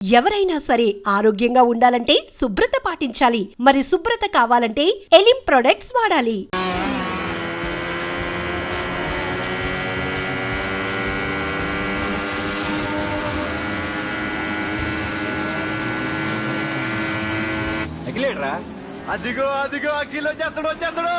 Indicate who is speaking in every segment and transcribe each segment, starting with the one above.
Speaker 1: ఎవరైనా సరే ఆరోగ్యంగా ఉండాలంటే శుభ్రత పాటించాలి. మరి శుభ్రత కావాలంటే ఎలిం ప్రొడక్ట్స్ వాడాలి.
Speaker 2: అఖిలేట్రా అదిగో అదిగో అఖిల్ వచ్చేస్తాడు.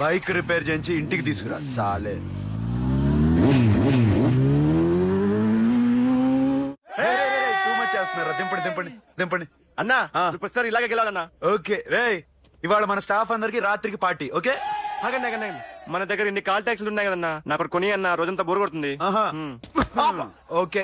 Speaker 2: బైక్ రిపేర్ చేయించి ఇంటికి తీసుకురా సాలే. దింపండి
Speaker 3: అన్నా ప్రతిసారి ఇలాగే గెలాలన్నా.
Speaker 2: ఓకే రే, ఇవాళ మన స్టాఫ్ అందరికి రాత్రికి పార్టీ. ఓకే
Speaker 3: ఆగండి మన దగ్గర ఇన్ని కాల్ ట్యాక్సీలు ఉన్నాయి కదన్నా, నాకు కొని అన్న రోజంతా బోర్ కొడుతుంది.
Speaker 2: ఓకే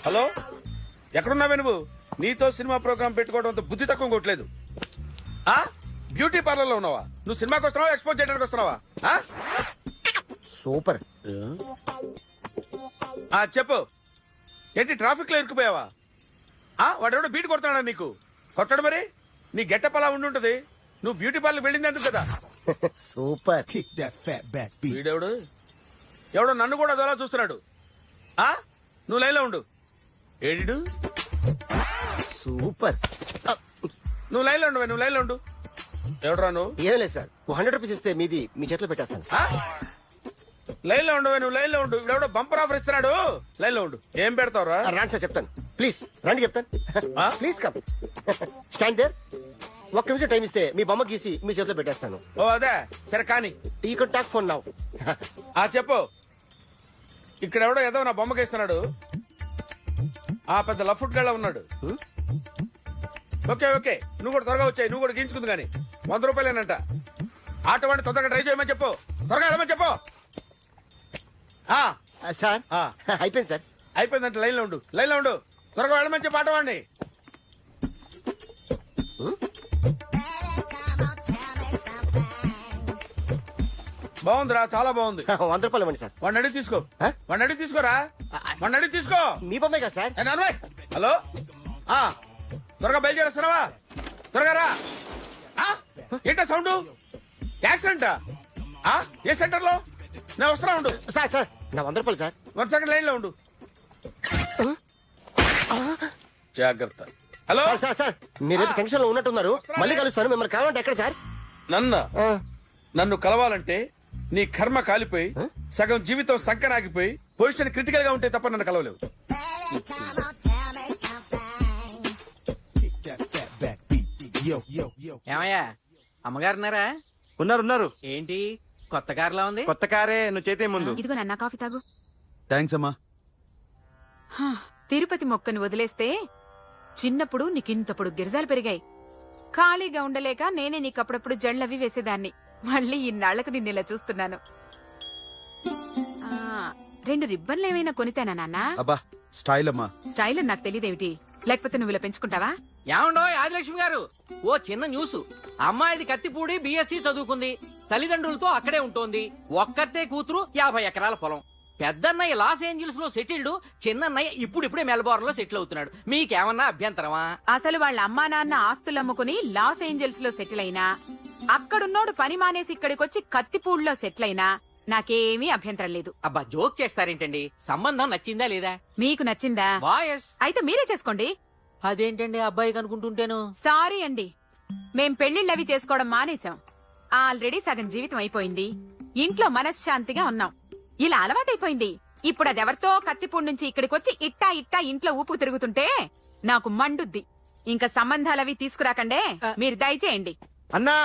Speaker 4: హలో, ఎక్కడున్నావే నువ్వు? నీతో సినిమా ప్రోగ్రామ్ పెట్టుకోవడంతో బుద్ధి తక్కువ కొట్టలేదు. బ్యూటీ పార్లర్ లో ఉన్నావా? నువ్వు సినిమాకి వస్తున్నావా, ఎక్స్పోజ్ చేయడానికి వస్తున్నావా?
Speaker 5: సూపర్.
Speaker 4: చెప్పు, ఏంటి ట్రాఫిక్ లో ఇరుక్కుపోయావా? వాడెవడో బీట్ కొడుతున్నాడా నీకు? కొట్టడు మరి, నీ గెట్టప్ అలా ఉండుంటది. నువ్వు బ్యూటీ పార్లర్ వెళ్ళింది ఎందుకు కదా?
Speaker 5: సూపర్.
Speaker 4: వీడెవడు? ఎవడో నన్ను కూడా అదోలా చూస్తున్నాడు. నువ్వు లైన్లో ఉండు. ఏడిడు?
Speaker 5: సూపర్.
Speaker 4: నువ్వు లైన్లో ఉండు. ఎవడరా నువ్వు?
Speaker 5: ఏం లేదు సార్, 100 రూపీస్ ఇస్తే మీది మీ చేతిలో పెట్టేస్తాను.
Speaker 4: లైన్లో నువ్వు లైన్లో ఉండు. ఎవడో బంపర్ ఆఫర్ ఇస్తున్నాడు, లైన్లో ఉండు. ఏం పెడతావురా?
Speaker 5: రాండి సార్, చెప్తాను. ప్లీజ్ రండి, చెప్తాను. Please come. Stand there. ఒక్క నిమిషం టైం ఇస్తే మీ బొమ్మ గీసి మీ చేతిలో పెట్టేస్తాను.
Speaker 4: ఓ అదే సరే, కానీ
Speaker 5: ఈ కెన్ టాక్ ఫోన్ నౌ.
Speaker 4: చెప్పు. ఇక్కడ ఎవడో ఏదో నా బొమ్మకి ఇస్తున్నాడు. పెద్ద లఫుట్ గళ్ళ ఉన్నాడు. ఓకే నువ్వు కూడా త్వరగా వచ్చాయి. నువ్వు కూడా గీంచుకుంది కానీ 100 రూపాయలేనంట. ఆటో వాడిని తొందరగా ట్రై చేయమని చెప్పు. త్వరగా వెళ్ళమని చెప్పు.
Speaker 5: సార్ అయిపోయింది సార్.
Speaker 4: అయిపోయిందంట. లైన్లో ఉండు. త్వరగా వెళ్ళమని చెప్పు ఆటో వాడిని. బాగుందిరా, చాలా బాగుంది.
Speaker 5: 100 రూపాయలు ఇవ్వండి సార్.
Speaker 4: వాడిని అడిగి తీసుకో. వాడిని అడిగి తీసుకో.
Speaker 5: మీ బొమ్మే కదా సార్.
Speaker 4: హలో, త్వరగా బయలుదేరేస్తున్నావా? త్వరగా రా. ఏంటా సౌండ్? యాక్సిడెంటా? ఏ సెంటర్ లో? నేను వస్తున్నా ఉండు.
Speaker 5: సార్ నా 100 రూపాయలు సార్.
Speaker 4: 1 సెకండ్ లైన్ లో ఉండు. జాగ్రత్త. హలో
Speaker 5: సార్ మీరేదో టెన్షన్ లో ఉన్నట్టున్నారు. మళ్ళీ కలుస్తాను. మిమ్మల్ని కావాలంటే ఎక్కడ సార్?
Speaker 4: నన్ను కలవాలంటే నీ కర్మ కాలిపోయి సగం జీవితం సంకరాగిపోయి పొజిషన్ క్రిటికల్ గా ఉంటే తప్ప నన్ను కలవలేవు.
Speaker 6: ఏమయ్యా అమ్మగారున్నారా?
Speaker 3: ఉన్నారు
Speaker 6: ఏంటి కొత్త కారులా ఉంది?
Speaker 3: కొత్త కారే, నువ్వు చేతే ముందు.
Speaker 7: ఇదిగో నాన్న కాఫీ తాగు.
Speaker 2: థ్యాంక్స్ అమ్మా.
Speaker 7: హా, తిరుపతి మొక్కను వదిలేస్తే చిన్నప్పుడు నీకింతప్పుడు గిరిజాలు పెరిగాయి. ఖాళీగా ఉండలేక నేనే నీకప్పుడప్పుడు జళ్ళవి వేసేదాన్ని. మళ్ళీ ఇన్నాళ్లకు నిన్నిలా చూస్తున్నాను. ఆ, 2 రిబ్బన్లు ఏమైనా కొనితేనా నాన్న?
Speaker 2: అబ్బా స్టైల్ అమ్మా.
Speaker 7: స్టైల్ అని నాకు తెలియదేమిటి? లేకపోతే నువ్వు ఇలా పెంచుకుంటావా?
Speaker 6: ఏమండో ఆదిలక్ష్మి గారు, ఓ చిన్న న్యూస్. అమ్మాయిది కత్తిపూడి బిఎస్సి చదువుకుంది, తల్లిదండ్రులతో అక్కడే ఉంటోంది. ఒక్కతే కూతురు, 50 ఎకరాల పొలం. పెద్దన్నయ్య లాస్ ఏంజల్స్ లో సెటిల్డ్, చిన్నన్నయ్య ఇప్పుడిప్పుడే మెల్బోర్న్ లో సెటిల్ అవుతున్నాడు. మీకేమన్నా అభ్యంతరమా?
Speaker 7: అసలు వాళ్ళ అమ్మా నాన్న ఆస్తులు అమ్ముకుని లాస్ ఏంజల్స్ లో సెటిల్ అయినా, అక్కడున్నోడు పని మానేసి ఇక్కడికొచ్చి కత్తిపూడిలో సెటిల్ అయినా నాకేమీ అభ్యంతరం లేదు.
Speaker 6: అబ్బా జోక్ చేస్తారేంటండి? సంబంధం నచ్చిందా లేదా?
Speaker 7: మీకు నచ్చిందా?
Speaker 6: వాయస్
Speaker 7: అయితే మీరే చేసుకోండి.
Speaker 6: అదేంటండి అబ్బాయి కనుకుంటుంటేను?
Speaker 7: సారీ అండి, మేం పెళ్లిళ్ళవి చేసుకోవడం మానేశాం. ఆల్రెడీ సగం జీవితం అయిపోయింది. ఇంట్లో మనశ్శాంతిగా ఉన్నాం. ఇలా అలవాటైపోయింది. ఇప్పుడు అదెవరితో కత్తిపూడి నుంచి ఇక్కడికొచ్చి ఇట్టా ఇట్టా ఇంట్లో ఊపు తిరుగుతుంటే నాకు మండుద్ది. ఇంకా సంబంధాలవి తీసుకురాకండే, మీరు దయచేయండి.
Speaker 3: అన్నా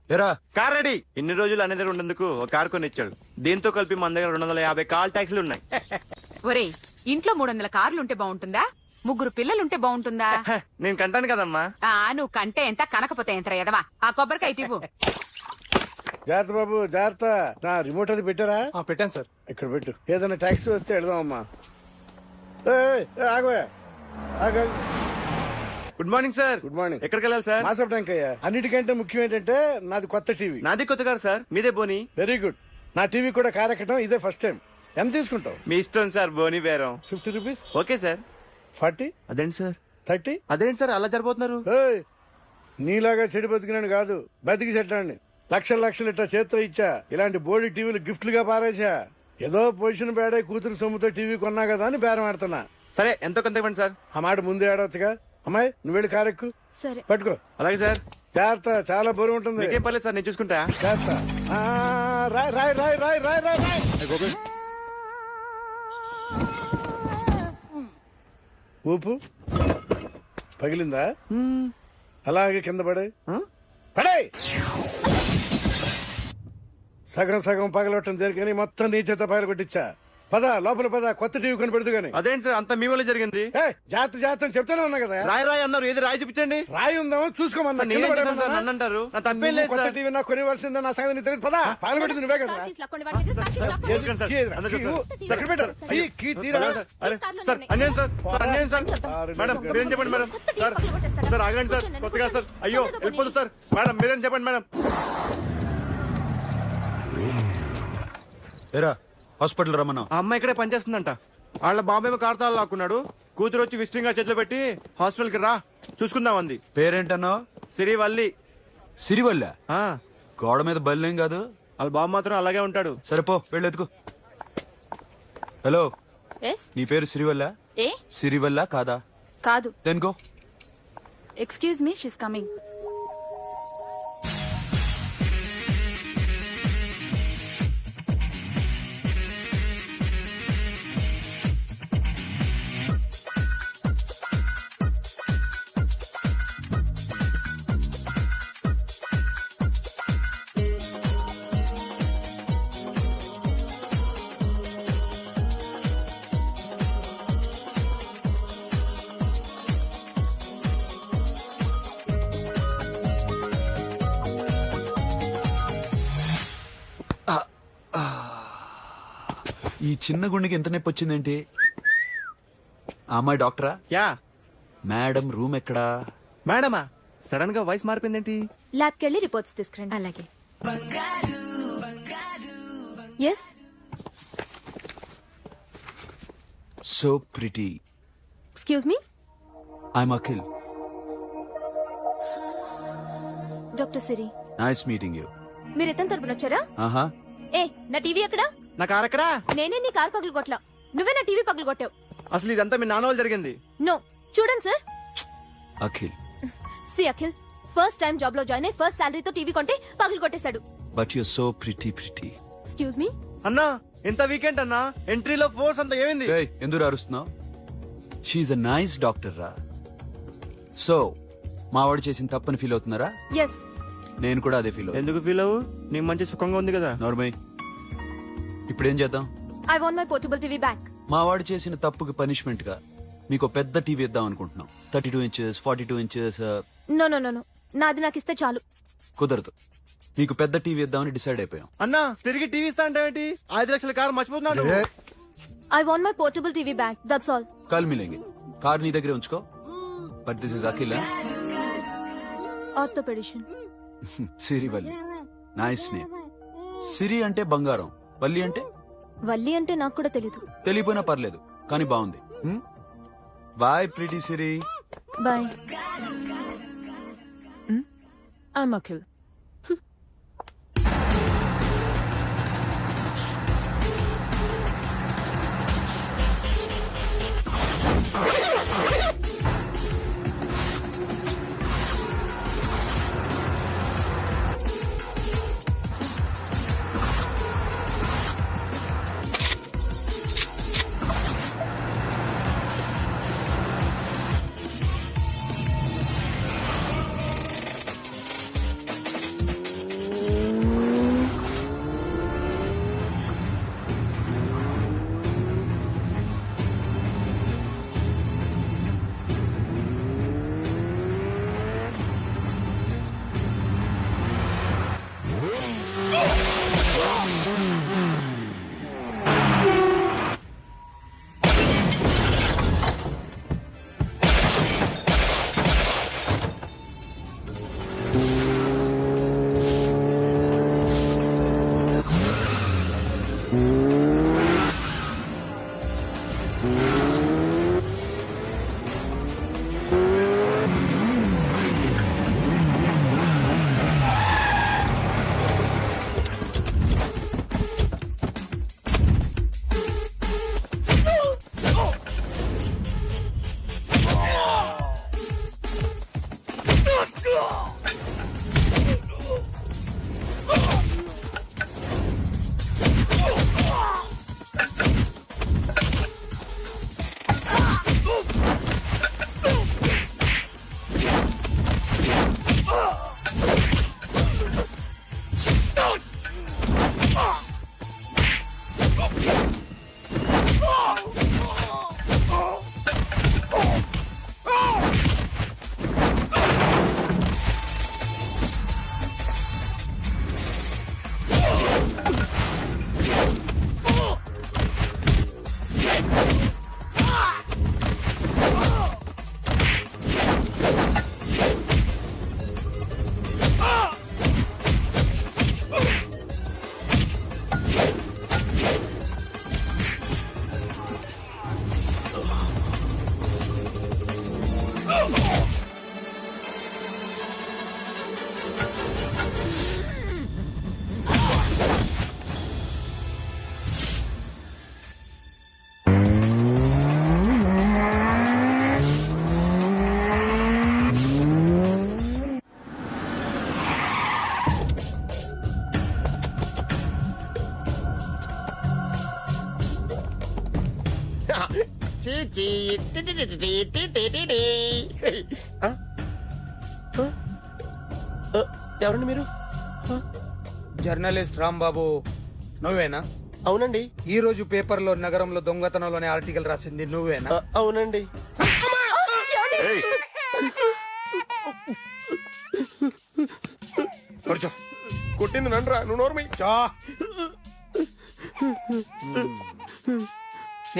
Speaker 2: ఎరా
Speaker 3: కార్ రెడీ. ఇన్ని రోజులు అనే దగ్గర ఉండేందుకు ఒక కార్ కొని ఇచ్చాడు. దీంతో కలిపి మన దగ్గర 250 కాల్ ట్యాక్సీలు ఉన్నాయి.
Speaker 7: ఒరేయ్, ఇంట్లో 300 కార్లుంటే బాగుంటుందా? 3 పిల్లలుంటే బాగుంటుందా?
Speaker 3: నేను కంటాను కదమ్మా.
Speaker 7: నువ్వు కంటే ఎంత కనకపోతే ఎంత ఎదవా. ఆ కొబ్బరికాయ ఇవ్వు.
Speaker 4: జాగ్రత్త బాబు జాగ్రత్త. నా రిమోట్ అది పెట్టారా?
Speaker 3: పెట్టాను సార్.
Speaker 4: ఇక్కడ పెట్టు. ఏదైనా ట్యాక్సీ వస్తే వెళదామమ్మా. ఆగవే ఆగ.
Speaker 3: Good morning sir.
Speaker 4: Good morning.
Speaker 3: ఎక్కడికి వెళ్ళాలి సార్?
Speaker 4: మాసప్ ట్యాంక్ అయ్యా. అన్నిటికంటే ముఖ్యం ఏంటంటే నాది కొత్త టీవీ.
Speaker 3: నాది కొత్త కారు సార్, మీదే బోని.
Speaker 4: Very good. నా టీవీ కూడా కార్ ఎక్కడం ఇదే ఫస్ట్ టైం. ఎంత తీసుకుంటావు?
Speaker 3: మీ ఇష్టం సార్, బోని బేరం.
Speaker 4: 50 రూపీస్.
Speaker 3: Okay sir.
Speaker 4: 40,
Speaker 3: అదేంటి సార్?
Speaker 4: 30.
Speaker 3: అదేంటి సార్ అలా జరిపోతున్నారు?
Speaker 4: నీలాగా చెడు బతికినాను కాదు, బతికి చెట్టాన్ని. లక్షలు లక్షలు ఇట్లా చేత్తో ఇచ్చా. ఇలాంటి బోర్డు టీవీలు గిఫ్ట్లుగా పారేసా. ఏదో పొజిషన్ బేడే కూతురు సొమ్ముతో టీవీ కొన్నా కదా అని బేరం ఆడుతున్నా.
Speaker 3: సరే ఎంతో కొంత ఇవ్వండి సార్.
Speaker 4: ఆ మాట ముందే ఆడవచ్చుగా. అమ్మాయి నువ్వు వెళ్ళి కారెక్కు.
Speaker 7: సరే.
Speaker 4: పట్టుకో.
Speaker 3: అలాగే సార్.
Speaker 4: జాగ్రత్త, చాలా బరువు ఉంటుంది.
Speaker 3: మీకేం పర్లేదు సార్, నేను చూసుకుంటా.
Speaker 4: జాగ్రత్త. రాయ్ రాయ్ రాయ్ రాయ్ రాయ్ రాయ్ రాయ్. ఊపు పగిలిందా? అలాగే కింద పడే పడే. సగం సగం పగలవటం జరిగాని మొత్తం నీ చేత పగల కొట్టించా. పద లోపల పద, కొత్త టీవీ కొని పెడదు గాని.
Speaker 3: అదేంటి సార్ అంత మీ వల్ల జరిగింది?
Speaker 4: జాగ్రత్త జాగ్రత్త అని చెప్తానే ఉన్నా కదా.
Speaker 3: రాయి అన్నారు, ఏది రాయి చూపించండి.
Speaker 4: రాయి ఉందామో చూసుకోమన్నా.
Speaker 3: సార్, నేనేం చేశాను సార్? నన్ను అంటారు, నా తప్పేం లేదు
Speaker 4: కొత్త
Speaker 3: సార్.
Speaker 4: టీవీ నాకు కొనివ్వాల్సిందే. నా సంగతి నీకు తెలియదు. పద పగలగొట్టింది నువ్వే కదా.
Speaker 3: ఎందుకండి సార్? అందరూ చూస్తారు.
Speaker 4: ఎక్కడ పెట్టారు? కీ తీరా.
Speaker 3: అరే, సార్ అన్యాయం సార్, సార్ అన్యాయం సార్. మేడం మీరేం చెప్పండి మేడం. సార్ సార్ ఆగండి సార్, కొత్తగా సార్. అయ్యో వెళ్ళిపోతుంది సార్. మేడం మీరేం చెప్పండి మేడం.
Speaker 2: ఎరా హాస్పిటల్ రమ్మన్నా.
Speaker 3: ఆ అమ్మాయి ఇక్కడే పనిచేస్తుందంట. వాళ్ళ బాబేమో కార్తాలు లాక్కున్నాడు. కూతురు వచ్చి విజిటింగ్ గా చేతిలో పెట్టి హాస్పిటల్ కి రా చూసుకుందాం అంది.
Speaker 2: పేరేంటన్నావు?
Speaker 3: సిరివల్లి.
Speaker 2: సిరివల్ల?
Speaker 3: ఆ,
Speaker 2: గోడ మీద బల్లేం కాదు.
Speaker 3: వాళ్ళ బాబు మాత్రం అలాగే ఉంటాడు.
Speaker 2: సరిపో వెళ్ళి ఎత్తుకో. హలో,
Speaker 8: ఎస్
Speaker 2: నీ పేరు సిరివల్ల?
Speaker 8: ఏ
Speaker 2: సిరివల్ల కాదా?
Speaker 8: కాదు.
Speaker 2: Then go.
Speaker 8: Excuse me, she's coming.
Speaker 2: ఈ చిన్న గుండెకి ఎంత నొప్పి వచ్చిందేంటి? ఆ అమ్మాయి డాక్టరా?
Speaker 3: యా.
Speaker 2: మేడం రూమ్ ఎక్కడా?
Speaker 3: మేడమా? సడన్ గా వాయిస్ మారిపోయిందేంటి?
Speaker 8: ల్యాబ్కి వెళ్ళి రిపోర్ట్స్ తీసుకురండి.
Speaker 7: అలాగే.
Speaker 8: Yes.
Speaker 2: So pretty.
Speaker 8: Excuse me,
Speaker 2: I'm Akhil.
Speaker 8: Doctor Siri.
Speaker 2: Nice meeting you.
Speaker 8: మీరు ఎత్తని తరపున వచ్చారా?
Speaker 2: ఆహా.
Speaker 8: ఏ, నా టీవీ ఎక్కడా?
Speaker 3: నా కార్ ఎక్కడా?
Speaker 8: నేనే నీ కార్ పగలు కొట్టలా, నువ్వే నా టీవీ పగలు కొట్టావు.
Speaker 3: అసలు ఇదంతా మీ నాన్న వాళ్ళు జరిగింది.
Speaker 8: నో, చూడండి sir.
Speaker 2: Akhil.
Speaker 8: See Akhil, first time job లో జాయిన్ అయ్యి ఫస్ట్ సాలరీతో టీవీ కొంటే పగలు కొట్టేశాడు.
Speaker 2: But you so pretty.
Speaker 8: Excuse me.
Speaker 3: అన్నా ఇంత వీకెండ్ అన్నా, ఎంట్రీలో ఫోర్స్ అంతా ఏమైంది?
Speaker 2: ఎందుకు అరుస్తున్నావు? షీఈ్ అ నైస్ డాక్టర్ రా. సో మావాడు చేసిన తప్పని ఫీల్ అవుతున్నారా?
Speaker 8: ఎస్.
Speaker 2: నేను కూడా అదే ఫీల్ అవుతున్నా.
Speaker 3: ఎందుకు ఫీల్ అవ్వు? నీకు మంచి సుఖంగా ఉంది కదా.
Speaker 2: నోర్మై, ఇప్పుడేం చేద్దాం?
Speaker 8: I want my portable TV back.
Speaker 2: మావాడు చేసిన తప్పుకి పనిష్మెంట్ గా మీకు పెద్ద టీవీ ఇద్దాం అనుకుంటున్నాం. 32 inches 42 inches.
Speaker 8: No no no no, నాది నాకు ఇస్తే చాలు.
Speaker 2: కుదరదు. మీకు పెద్ద టీవీ ఇద్దామని డిసైడ్ అయిపోయాం.
Speaker 3: అన్నా తిరిగి టీవీ ఇస్తా అంటే ఏంటి? 5 లక్షల కారు మర్చిపోతున్నాడు.
Speaker 8: I want my portable TV back, that's all.
Speaker 2: కల్ మిలేంగే. కార్ నీ దగ్గరే ఉంచుకో. But this is Akhil.
Speaker 8: Orthopaedician.
Speaker 2: Siri Valli. Nice name. Siri అంటే బంగారం, వల్లి అంటే?
Speaker 8: వల్లి అంటే నాకు కూడా తెలీదు.
Speaker 2: తెలియపోయినా పర్లేదు, కానీ బాగుంది. Bye pretty Siri.
Speaker 8: Bye.
Speaker 9: I'm Akhil.
Speaker 5: ఎవరండి మీరు?
Speaker 10: జర్నలిస్ట్ రాంబాబు నువ్వేనా?
Speaker 5: అవునండి.
Speaker 10: ఈ రోజు పేపర్లో నగరంలో దొంగతనంలోనే ఆర్టికల్ రాసింది నువ్వేనా?
Speaker 5: అవునండి.
Speaker 10: కూర్చో.
Speaker 5: కొట్టింది నండ్రా, నువ్వు నోర్మై.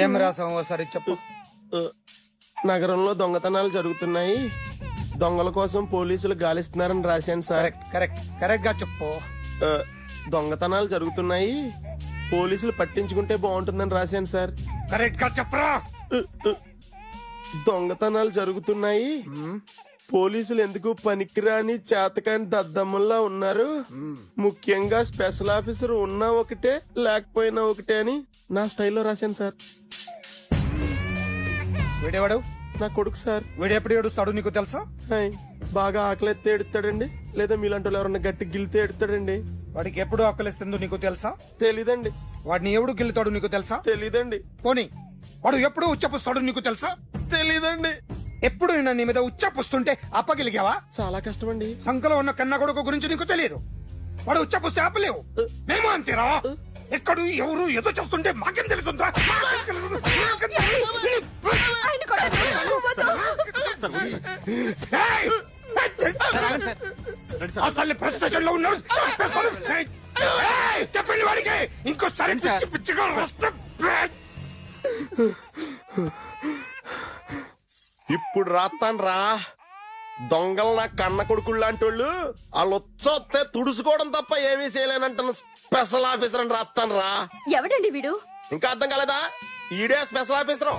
Speaker 10: ఏం రాసావు ఒకసారి చెప్పు.
Speaker 5: నగరంలో దొంగతనాలు జరుగుతున్నాయి, దొంగల కోసం పోలీసులు గాలిస్తున్నారని రాశాను సార్.
Speaker 10: కరెక్ట్ గా చెప్పు.
Speaker 5: దొంగతనాలు జరుగుతున్నాయి, పోలీసులు పట్టించుకుంటే బాగుంటుందని రాశాను సార్.
Speaker 10: కరెక్ట్ గా చెప్పరా.
Speaker 5: దొంగతనాలు జరుగుతున్నాయి, పోలీసులు ఎందుకు పనికిరాని చేతకాని దద్దమ్మల్లా ఉన్నారు, ముఖ్యంగా స్పెషల్ ఆఫీసర్ ఉన్నా ఒకటే లేకపోయినా ఒకటే అని నా స్టైల్లో రాశాను సార్.
Speaker 10: వీడేవాడు?
Speaker 5: నా కొడుకు సార్.
Speaker 10: వీడు ఎప్పుడు ఏడుస్తాడు నీకు తెలుసా?
Speaker 5: బాగా ఆకలిస్తే ఎడుతాడండి, లేదా మీలాంటి వాళ్ళు ఎవరన్నా గట్టి గిల్తే ఎడుతాడండి.
Speaker 10: వాడికి ఎప్పుడు ఆకలిస్తుందో నీకు తెలుసా?
Speaker 5: తెలీదండి.
Speaker 10: వాడిని ఎవడు గిల్లుతాడు నీకు తెలుసా?
Speaker 5: తెలీదండి.
Speaker 10: పోనీ వాడు ఎప్పుడు ఉచ్చపుస్తాడు నీకు తెలుసా?
Speaker 5: తెలీదండి.
Speaker 10: ఎప్పుడు నిన్న నీ మీద ఉచ్చపుస్తుంటే అప్పగలిగావా?
Speaker 5: చాలా కష్టం అండి.
Speaker 10: సంకలో ఉన్న కన్న కొడుకు గురించి నీకు తెలియదు. వాడు ఉచ్చపుస్తే ఆపలేవు. మేము అంతేరా. ఎక్కడు ఎవరు ఏదో చేస్తుంటే మాకేం తెలుస్తుందా? అసలు ప్రెస్టేషన్ లో ఉన్నాడు. చెప్పండి వాడికి ఇంకోసారి పిచ్చి పిచ్చిగా వస్తే
Speaker 5: ఇప్పుడు రాత్తాను రా. దొంగలు నా కన్న కొడుకులు లాంటి వాళ్ళు వాళ్ళు వచ్చొస్తే తుడుచుకోవడం తప్ప ఏమీ చేయలేనంటున్న స్పెషల్ ఆఫీసర్ అని రాత్తాను రా.
Speaker 8: ఎవడండి వీడు?
Speaker 5: ఇంకా అర్థం కాలేదా? ఈడే స్పెషల్ ఆఫీసర్.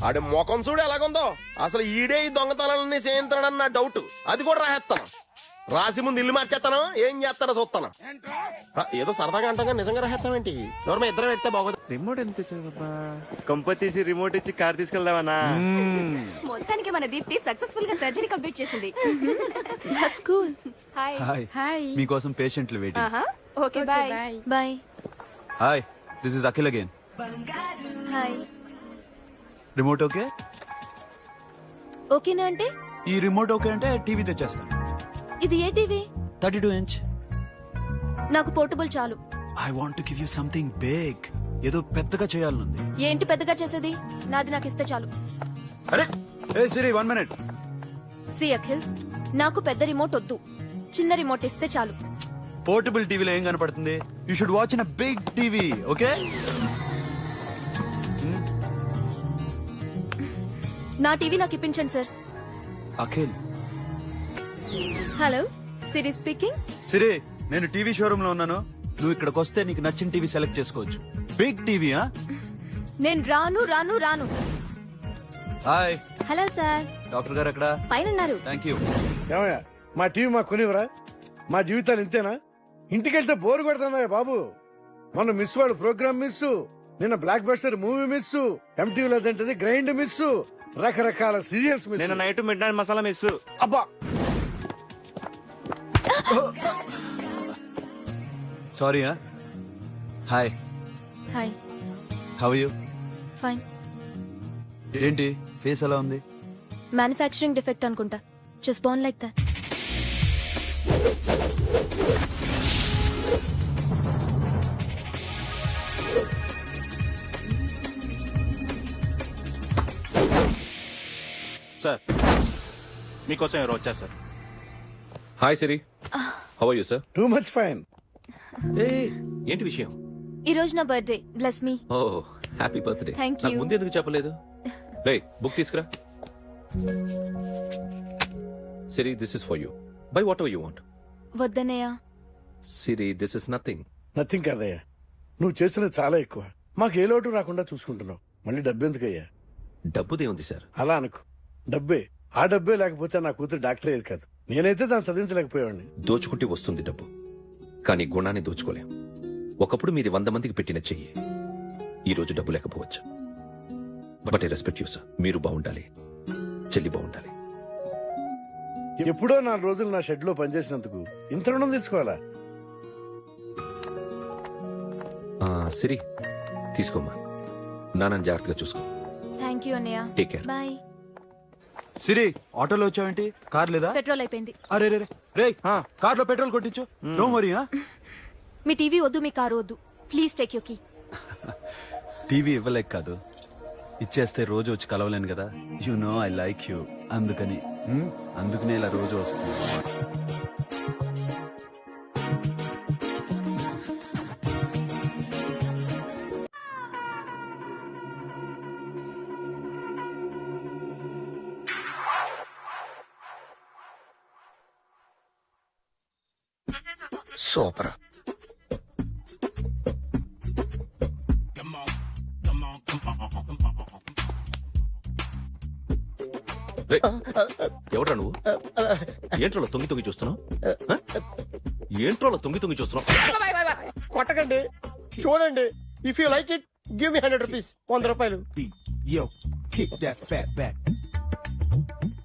Speaker 5: ఆడి ముఖం చూడు ఎలాగుందో. అసలు ఈడే ఈ దొంగతనాలన్నీ చేయించాడని నా డౌట్. అది కూడా రాసేస్తాను. రాసి ముందు ఇల్లు మార్చేస్తాను. ఏం చేస్తాడో చూస్తాను. ఏదో సరదాగా అంటాగా నిజంగా రాసేస్తామేంటి? ఎవరి ఇద్దరం పెడితే బాగోదు.
Speaker 3: రిమోట్ ఎంత కంప తీసి రిమోట్ ఇచ్చి కార్ తీసుకెళ్దామన్నా.
Speaker 8: మొత్తానికి మన దీప్తి సక్సెస్ఫుల్ గా సర్జరీ కంప్లీట్ చేసింది. That's cool. హాయ్.
Speaker 2: హాయ్. మీకోసం పేషెంట్లు waiting.
Speaker 8: Okay bye. Bye.
Speaker 2: Hi, this is Akhil again.
Speaker 8: Hi.
Speaker 2: Remote okay?
Speaker 8: ఓకేనా అంటే?
Speaker 2: ఈ రిమోట్ ఓకే అంటే టీవీ తెచ్చేస్తాను.
Speaker 8: ఇది ఏ టీవీ?
Speaker 2: 32 inch.
Speaker 8: నాకు పోర్టబుల్ చాలు.
Speaker 2: I want to give you something big. ఏదో పెద్దగా చేయాలనుంది.
Speaker 8: ఏంటి పెద్దగా చేసేది? నాది నాకు ఇస్తే చాలు.
Speaker 2: అరే ఏ సిరి 1 minute.
Speaker 8: సి అఖిల్, నాకు పెద్ద రిమోట్ వద్దు. చిన్న రిమోట్ ఇస్తే చాలు.
Speaker 2: పోర్టబుల్ టీవీలో ఏం కనపడుతుంది? You should watch in a big TV. Okay?
Speaker 8: నా టీవీ నాకు ఇప్పించండి sir.
Speaker 2: Akhil.
Speaker 8: Hello, Siri speaking.
Speaker 2: Siri, నేను టీవీ షోరూమ్ లో ఉన్నాను. నువ్వు ఇక్కడికి వస్తే నీకు నచ్చిన టీవీ సెలెక్ట్ చేసుకోవచ్చు. Big TV.
Speaker 8: నేను రాను రాను రాను.
Speaker 2: హాయ్.
Speaker 8: Hello sir.
Speaker 2: డాక్టర్ గారు ఎక్కడ?
Speaker 8: పైన ఉన్నారు.
Speaker 2: Thank you.
Speaker 4: ఏమయ్యా, మా టీవీ మాకు కొనివరా? మా జీవితాలు ఇంతేనా? ఇంటికెళ్తే బోరు కొడుతుందా బాబు? మొన్న మిస్ వాడు ప్రోగ్రామ్ మిస్, నిన్న blockbuster movie miss, MTV లేదంటే గ్రైండ్ మిస్, రకరకాల సీరియల్స్ మిస్.
Speaker 3: నేను night midnight masala miss.
Speaker 4: అబ్బా,
Speaker 2: sorry. Hi.
Speaker 8: Hi.
Speaker 2: How are you?
Speaker 8: Fine.
Speaker 2: ఏంటి ఫేస్ ఎలా ఉంది?
Speaker 8: మ్యానుఫ్యాక్చరింగ్ డిఫెక్ట్ అనుకుంటా. Just born like that.
Speaker 11: Sir, మీకోసం ఎవరు వచ్చారు sir?
Speaker 12: Hi Siri, how are you sir?
Speaker 4: Too much fine.
Speaker 12: ఏంటి విషయం?
Speaker 8: ఈ రోజు నా birthday. Bless me.
Speaker 12: Oh happy birthday.
Speaker 8: Thank you.
Speaker 12: ముందు ఎందుకు చెప్పలేదు? రే బుక్ తీసుకురా. Siri, this is for you. By whatever you want.
Speaker 8: వద్దనయ్య.
Speaker 12: Siri, this is nothing.
Speaker 4: Nothing కాదయ్యా, నువ్వు చేసినది చాలా ఎక్కువ. మాకు ఏ లోటు రాకుండా చూసుకుంటున్నావు. మళ్ళీ డబ్బెందుకయ్యా?
Speaker 12: డబ్బుదే ఉంది సార్.
Speaker 4: అలా అనుకో, డబ్బే. ఆ డబ్బే లేకపోతే నా కూతురు డాక్టర్ అయ్యేది కాదు. నేనైతే దాన్ని చదివించలేకపోయాడిని.
Speaker 12: దోచుకుంటే వస్తుంది డబ్బు, కానీ గుణాన్ని దోచుకోలేం. ఒకప్పుడు మీది 100 మందికి పెట్టిన చెయ్యి ఈ రోజు డబ్బు లేకపోవచ్చు. But I respect you sir. మీరు బాగుండాలి, చెల్లి బాగుండాలి.
Speaker 4: ఎప్పుడో 4 రోజులు నా షెడ్ లో పనిచేసినందుకు ఇంత రుణం తెచ్చుకోవాలా?
Speaker 12: సిరి, తీసుకోమ్మా. నాన్నని జాగ్రత్తగా చూసుకో.
Speaker 8: థ్యాంక్ యూ అన్నయ్య.
Speaker 12: Take care.
Speaker 8: బాయ్.
Speaker 2: సిరి, ఆటోలో వచ్చావేంటి? కార్ లేదా?
Speaker 8: పెట్రోల్ అయిపోయింది.
Speaker 2: అరే రే రే, కార్ లో పెట్రోల్ కొట్టించు. No worry.
Speaker 8: మీ టీవీ వద్దు, మీ కారు వద్దు. Please take you key.
Speaker 2: TV ఇవ్వలేక కాదు, ఇచ్చేస్తే రోజు వచ్చి కలవలేను కదా. You know I like you. అందుకనే ఇలా రోజు వస్తుంది.
Speaker 10: సూపర్.
Speaker 12: ఎవడ్రా నువ్వు? ఏంట్రోలో తొంగి తొంగి చూస్తున్నావు? ఏంట్రోలో తొంగి తొంగి చూస్తున్నావు?
Speaker 5: కొట్టకండి, చూడండి. If you like it give me 100 rupees. 100 రూపాయలు.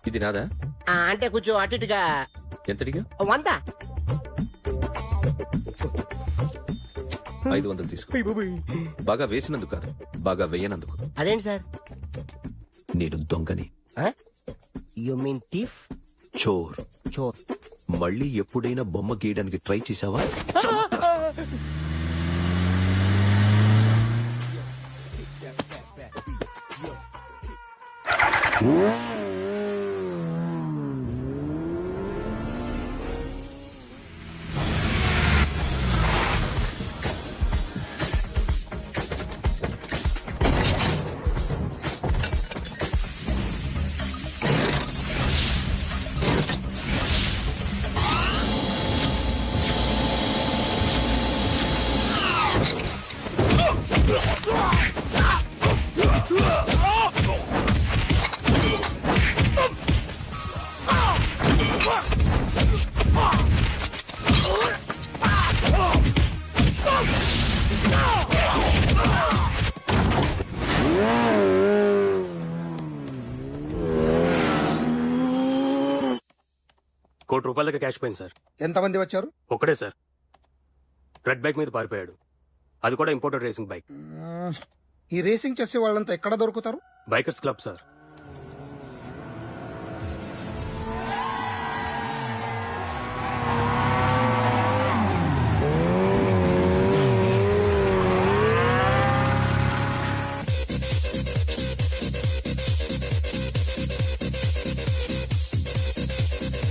Speaker 12: ఇది నాదా?
Speaker 5: అంటే కొంచెం అటు ఇటుగా.
Speaker 12: ఎంతడిగా?
Speaker 5: 100.
Speaker 12: 500 తీసుకో. బాగా వేసినందుకు కాదు, బాగా వేయనందుకు.
Speaker 5: అదేంటి సార్?
Speaker 12: నేను దొంగని.
Speaker 13: You mean thief?
Speaker 12: చోర్.
Speaker 13: చోర్.
Speaker 12: మళ్ళీ ఎప్పుడైనా బొమ్మ గీయడానికి ట్రై చేసావా?
Speaker 14: ₹1,00,00,000 క్యాష్ పోయింది సార్.
Speaker 10: ఎంతమంది వచ్చారు?
Speaker 14: ఒక్కడే సార్. రెడ్ బైక్ మీద పారిపోయాడు. అది కూడా ఇంపోర్టెడ్ రేసింగ్ బైక్.
Speaker 10: ఈ రేసింగ్ చేసే వాళ్ళంతా ఎక్కడ దొరుకుతారు?
Speaker 14: Bikers club sir.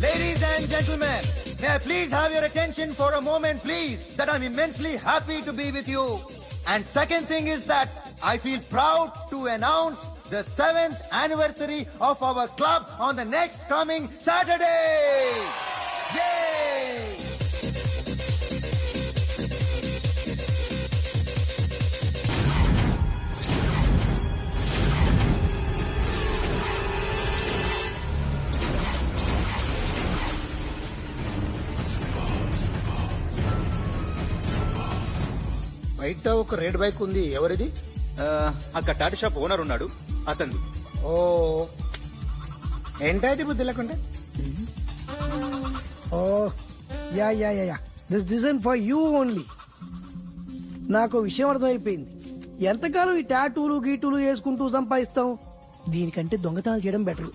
Speaker 15: Ladies and gentlemen, may I please have your attention for a moment, please, that I'm immensely happy to be with you. And second thing is that I feel proud to announce the 7th anniversary of our club on the next coming Saturday. Yay!
Speaker 10: బయట ఒక red bike ఉంది, ఎవరిది?
Speaker 11: అక్కడ Tata shop owner ఉన్నాడు, అతను.
Speaker 10: ఓ ఏంటది బుద్ధి లేకుండా?
Speaker 16: Oh yeah yeah yeah this design for you only. నాకు విషయం అర్థమైపోయింది. ఎంతకాలం ఈ టాటూలు గీటూలు వేసుకుంటూ సంపాదిస్తాం? దీనికంటే దొంగతనాలు చేయడం బెటర్.